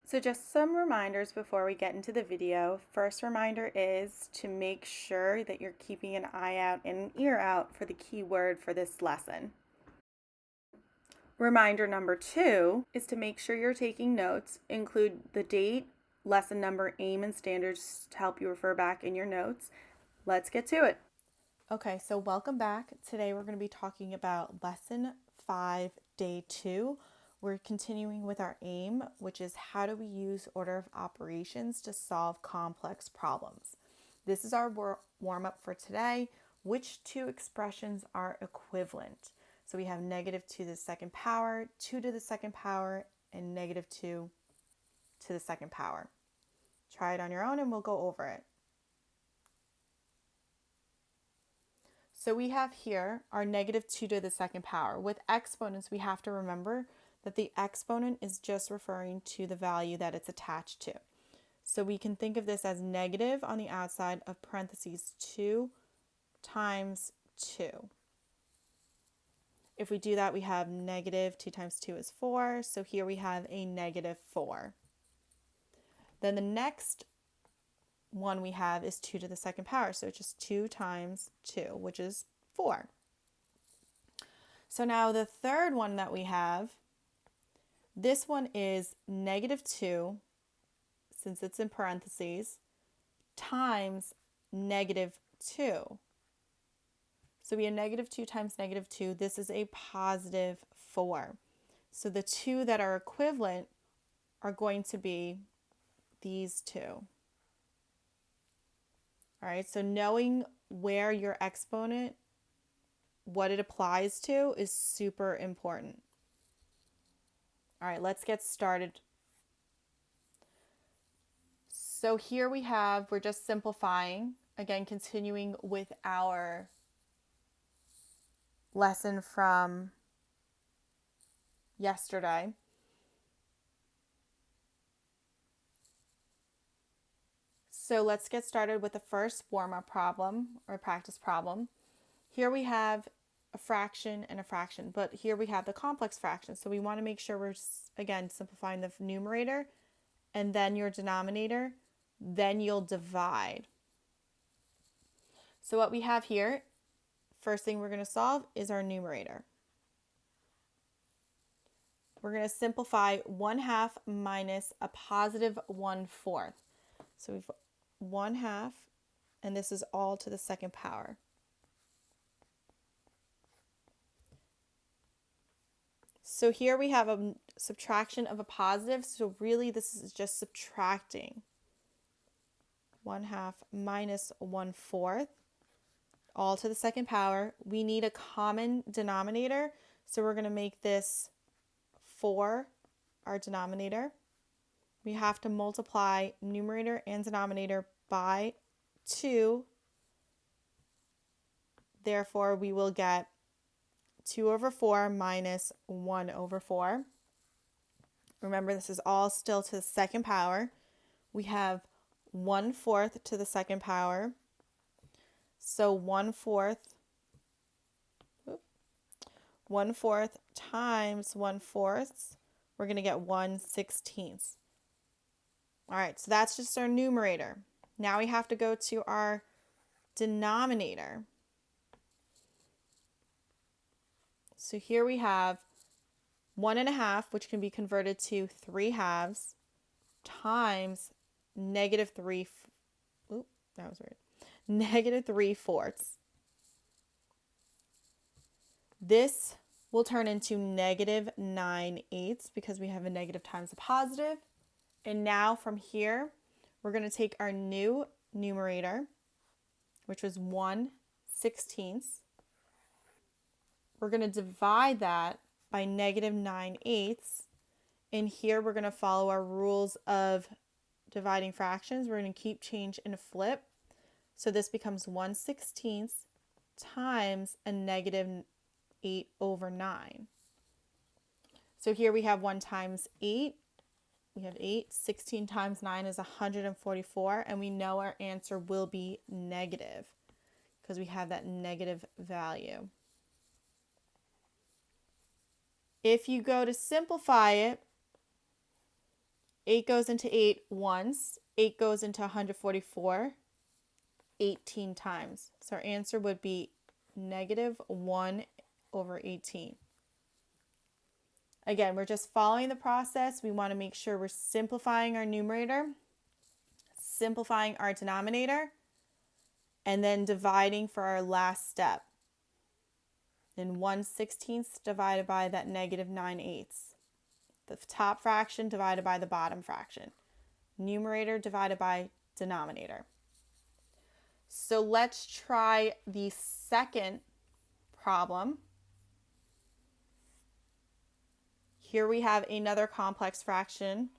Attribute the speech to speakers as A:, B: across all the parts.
A: So just some reminders before we get into the video. First reminder is to make sure that you're keeping an eye out and an ear out for the keyword for this lesson. Reminder number 2 is to make sure you're taking notes. Include the date, lesson number, aim, and standards to help you refer back in your notes. Let's get to it. Okay, so welcome back. Today we're going to be talking about lesson 5, day 2. We're continuing with our aim, which is how do we use order of operations to solve complex problems. This is our warm-up for today. Which two expressions are equivalent? So we have -2 to the second power, 2 to the second power, and -2 to the second power. Try it on your own and we'll go over it. So we have here our -2 to the second power. With exponents, we have to remember that the exponent is just referring to the value that it's attached to. So we can think of this as negative on the outside of parentheses 2 times 2. If we do that, we have -2 times 2 is 4. So here we have a -4. Then the next one we have is 2 to the second power. So it's just 2 times 2, which is 4. So now the third one that we have, this one is -2, since it's in parentheses, times -2. So we have -2 times -2. This is a positive 4. So the two that are equivalent are going to be these two. All right, so knowing where your exponent, what it applies to, is super important. All right, let's get started. So here we're just simplifying, again, continuing with our lesson from yesterday. So let's get started with the first warm-up problem or practice problem. Here we have a fraction and a fraction, but here we have the complex fraction. So we want to make sure we're, again, simplifying the numerator and then your denominator, then you'll divide. So what we have here, first thing we're going to solve is our numerator. We're going to simplify 1/2 minus a positive 1/4. So we've 1/2, and this is all to the second power. So here we have a subtraction of a positive, so really this is just subtracting. 1/2 minus 1/4, all to the second power. We need a common denominator, so we're going to make this 4 our denominator. We have to multiply numerator and denominator by 2. Therefore, we will get 2/4 minus 1/4. Remember, this is all still to the second power. We have 1/4 to the second power. So 1/4 times 1/4, we're going to get 1/16. All right, so that's just our numerator. Now we have to go to our denominator. So here we have 1/2, which can be converted to 3/2, times -3, that was weird, -3/4. This will turn into -9/8 because we have a negative times a positive. And now from here, we're going to take our new numerator, which was 1/16. We're going to divide that by -9/8. And here we're going to follow our rules of dividing fractions. We're going to keep change in a flip. So this becomes 1/16 times a -8/9. So here we have 1 times 8. We have 8. 16 times 9 is 144. And we know our answer will be negative because we have that negative value. If you go to simplify it, 8 goes into 8 once, 8 goes into 144 18 times. So our answer would be negative 1 over 18. Again, we're just following the process. We want to make sure we're simplifying our numerator, simplifying our denominator, and then dividing for our last step. Then 1/16 divided by that negative 9/8. The top fraction divided by the bottom fraction. Numerator divided by denominator. So let's try the second problem. Here we have another complex fraction.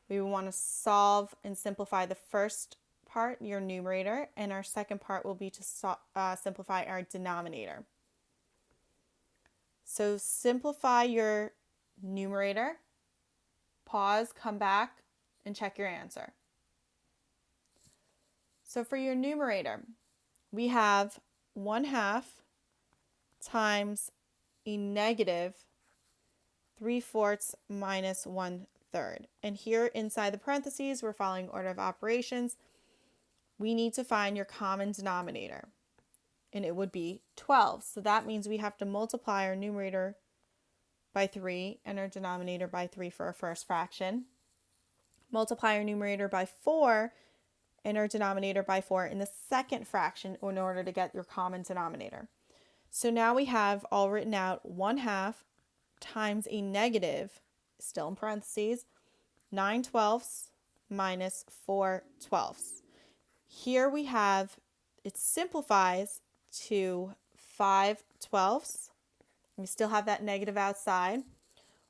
A: We want to solve and simplify the first part, your numerator, and our second part will be to simplify our denominator. So simplify your numerator, pause, come back, and check your answer. So for your numerator, we have 1/2 times a negative 3/4 minus 1/3. And here inside the parentheses, we're following order of operations. We need to find your common denominator, and it would be 12. So that means we have to multiply our numerator by 3 and our denominator by 3 for our first fraction. Multiply our numerator by 4 and our denominator by 4 in the second fraction in order to get your common denominator. So now we have all written out 1/2 times a negative, still in parentheses, 9/12 minus 4/12. Here we have, it simplifies to 5/12. We still have that negative outside.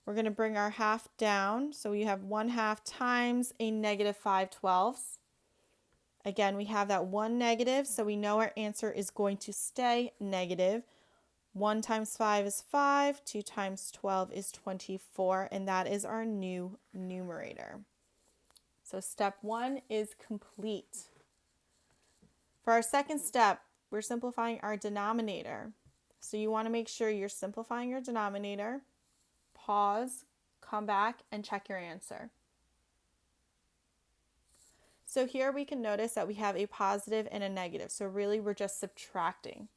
A: We're going to bring our half down. So we have 1/2 times a negative 5/12. Again, we have that one negative, so we know our answer is going to stay negative. 1 times 5 is 5, 2 times 12 is 24, and that is our new numerator. So step 1 is complete. For our second step, we're simplifying our denominator. So you want to make sure you're simplifying your denominator, pause, come back, and check your answer. So here we can notice that we have a positive and a negative. So really we're just subtracting.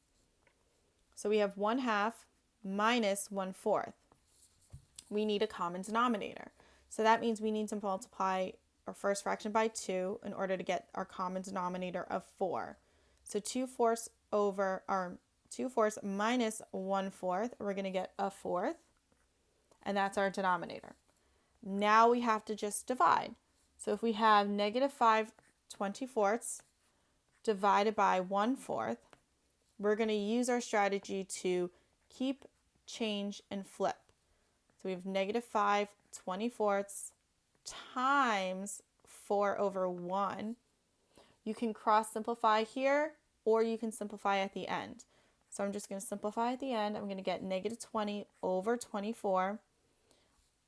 A: So we have 1/2 minus 1/4. We need a common denominator. So that means we need to multiply our first fraction by 2 in order to get our common denominator of 4. So 2/4 minus 1/4, we're going to get a 4th, and that's our denominator. Now we have to just divide. So if we have negative 5/24 divided by 1/4, we're going to use our strategy to keep, change, and flip. So we have negative 5/24 times 4/1. You can cross simplify here, or you can simplify at the end. So I'm just going to simplify at the end. I'm going to get negative 20/24.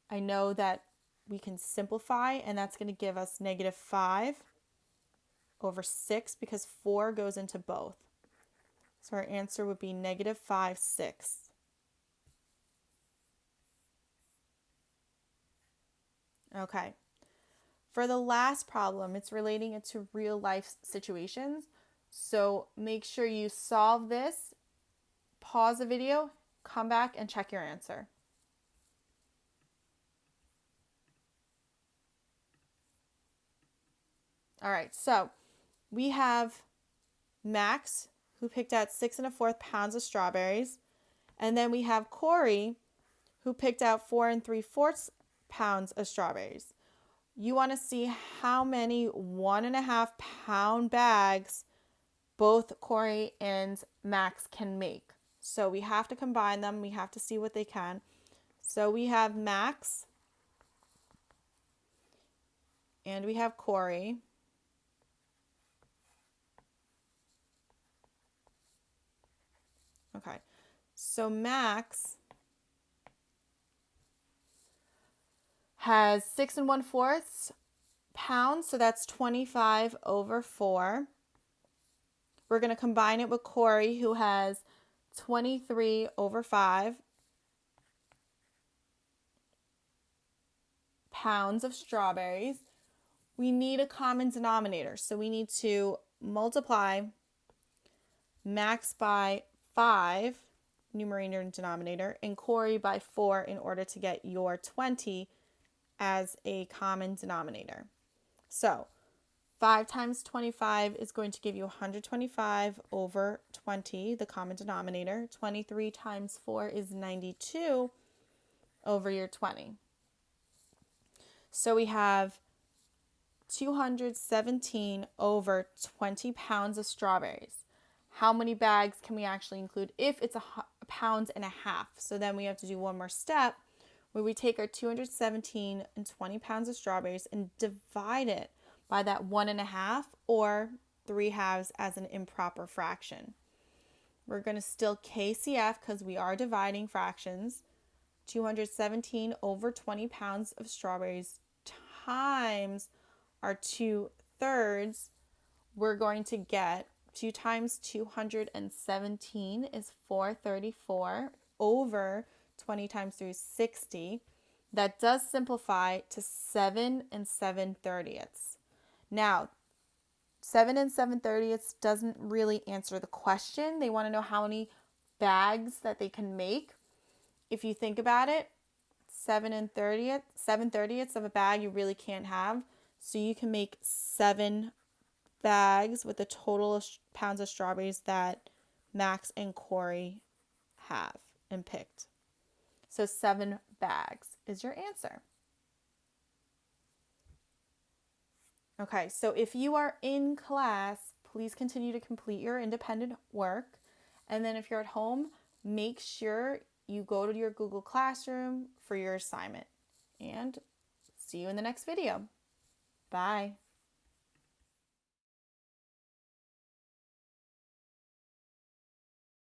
A: I know that we can simplify, and that's going to give us negative 5/6 because 4 goes into both. So our answer would be negative 5/6. Okay. For the last problem, it's relating it to real life situations. So make sure you solve this, pause the video, come back, and check your answer. All right, so we have Max, who picked out 6 1/4 pounds of strawberries. And then we have Corey, who picked out 4 3/4 pounds of strawberries. You want to see how many 1 1/2 pound bags both Corey and Max can make. So we have to combine them. We have to see what they can. So we have Max and we have Corey. Okay, so Max has 6 1/4 pounds, so that's 25/4. We're going to combine it with Corey, who has 23/5. pounds of strawberries, we need a common denominator. So we need to multiply Max by 5, numerator and denominator, and Corey by 4 in order to get your 20 as a common denominator. So 5 times 25 is going to give you 125 over 20, the common denominator. 23 times 4 is 92 over your 20. So we have 217 over 20 pounds of strawberries. How many bags can we actually include if it's a pound and a half? So then we have to do one more step where we take our 217 and 20 pounds of strawberries and divide it by that 1.5 or 3/2 as an improper fraction. We're going to still KCF because we are dividing fractions. 217 over 20 pounds of strawberries times our 2/3, we're going to get 2 times 217 is 434 over 20 times 3 is 60. That does simplify to 7 7/30. Now, 7 7/30 doesn't really answer the question. They want to know how many bags that they can make. If you think about it, 7/30 of a bag you really can't have. So you can make 7 bags with the total of pounds of strawberries that Max and Corey have and picked. So 7 bags is your answer. Okay, so if you are in class, please continue to complete your independent work. And then if you're at home, make sure you go to your Google Classroom for your assignment. And see you in the next video. Bye.